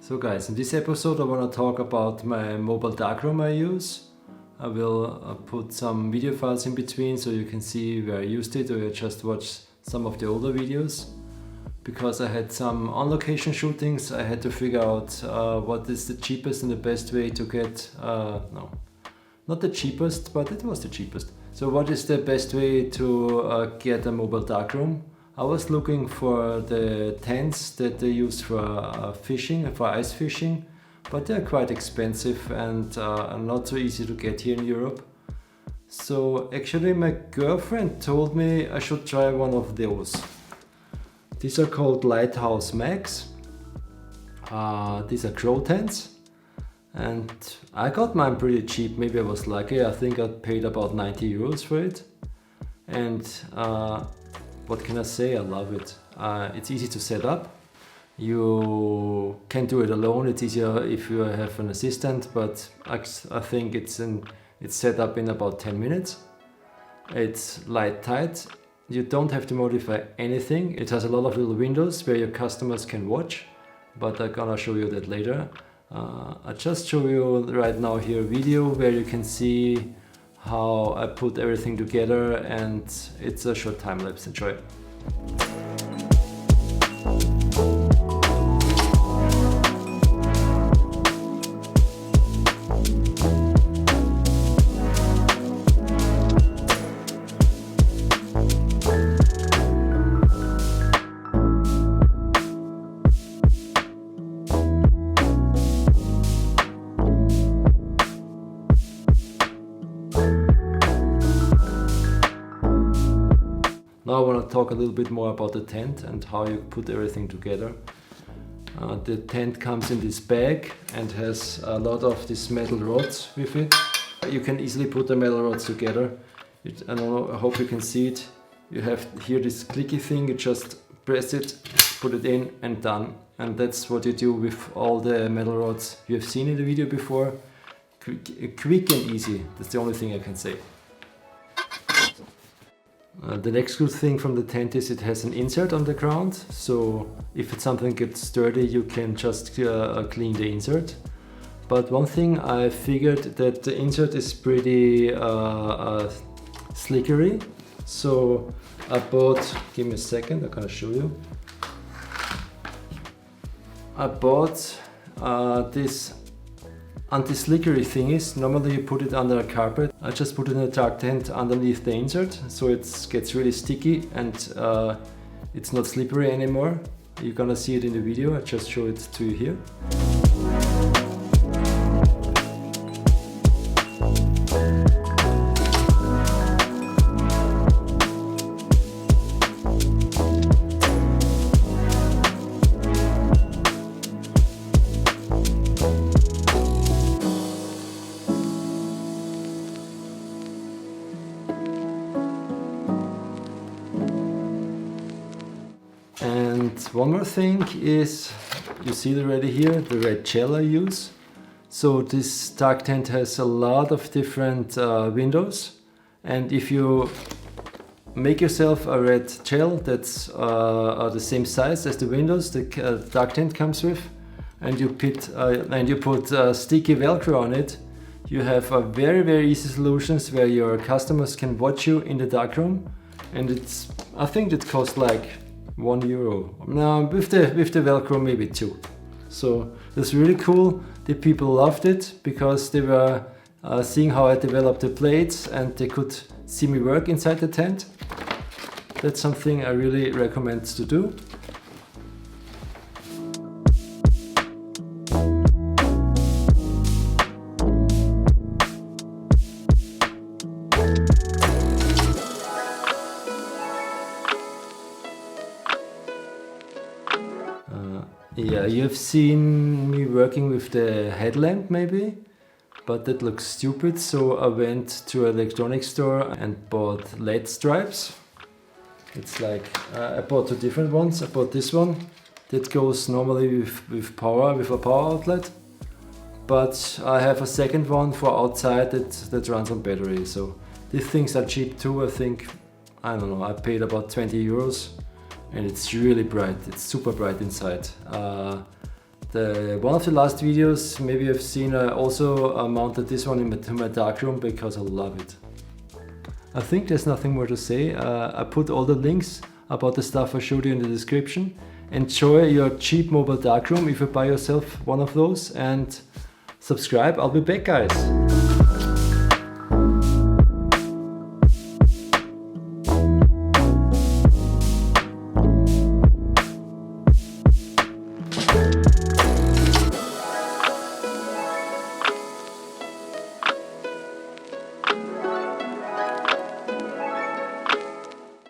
So guys, in this episode I want to talk about my mobile darkroom I use. I will put some video files in between so you can see where I used it, or you just watch some of the older videos. Because I had some on-location shootings, I had to figure out what is the cheapest and the best way to get, no, not the cheapest, but it was the cheapest. So what is the best way to get a mobile darkroom? I was looking for the tents that they use for fishing, for ice fishing, but they're quite expensive and not so easy to get here in Europe. So actually my girlfriend told me I should try one of those. These are called Lighthouse Max. These are crow tents. And I got mine pretty cheap, maybe I was lucky. I think I paid about 90 euros for it. And what can I say? I love it. It's easy to set up. You can do it alone. It's easier if you have an assistant, but I think it's set up in about 10 minutes. It's light tight. You don't have to modify anything. It has a lot of little windows where your customers can watch, but I'm gonna show you that later. I just show you right now here a video where you can see how I put everything together, and it's a short time lapse. Enjoy. Now I want to talk a little bit more about the tent and how you put everything together. The tent comes in this bag and has a lot of these metal rods with it. You can easily put the metal rods together. I don't know, I hope you can see it. You have here this clicky thing, you just press it, put it in and done. And that's what you do with all the metal rods you have seen in the video before. Quick and easy, that's the only thing I can say. The next good thing from the tent is it has an insert on the ground, so if something gets dirty you can just clean the insert. But one thing I figured that the insert is pretty slickery, so I bought, give me a second, I'm gonna show you. I bought this anti-slickery thingies. Normally you put it under a carpet. I just put it in a dark tent underneath the insert, so it gets really sticky and it's not slippery anymore. You're gonna see it in the video, I just show it to you here. And one more thing is, you see it already here, the red gel I use. So this dark tent has a lot of different windows, and if you make yourself a red gel that's the same size as the windows the dark tent comes with, and you put sticky Velcro on it, you have a very easy solutions where your customers can watch you in the darkroom, and I think it costs like €1. Now with the Velcro maybe 2. So that's really cool. The people loved it because they were seeing how I developed the plates and they could see me work inside the tent. That's something I really recommend to do. Yeah, you've seen me working with the headlamp maybe, but that looks stupid, so I went to an electronics store and bought LED stripes. It's like, I bought two different ones. I bought this one that goes normally with power, with a power outlet, but I have a second one for outside that runs on battery. So these things are cheap too, I think. I don't know, I paid about 20 euros. And it's really bright, it's super bright inside. One of the last videos, maybe you've seen, I also mounted this one to my darkroom because I love it. I think there's nothing more to say. I put all the links about the stuff I showed you in the description. Enjoy your cheap mobile darkroom if you buy yourself one of those, and subscribe. I'll be back, guys.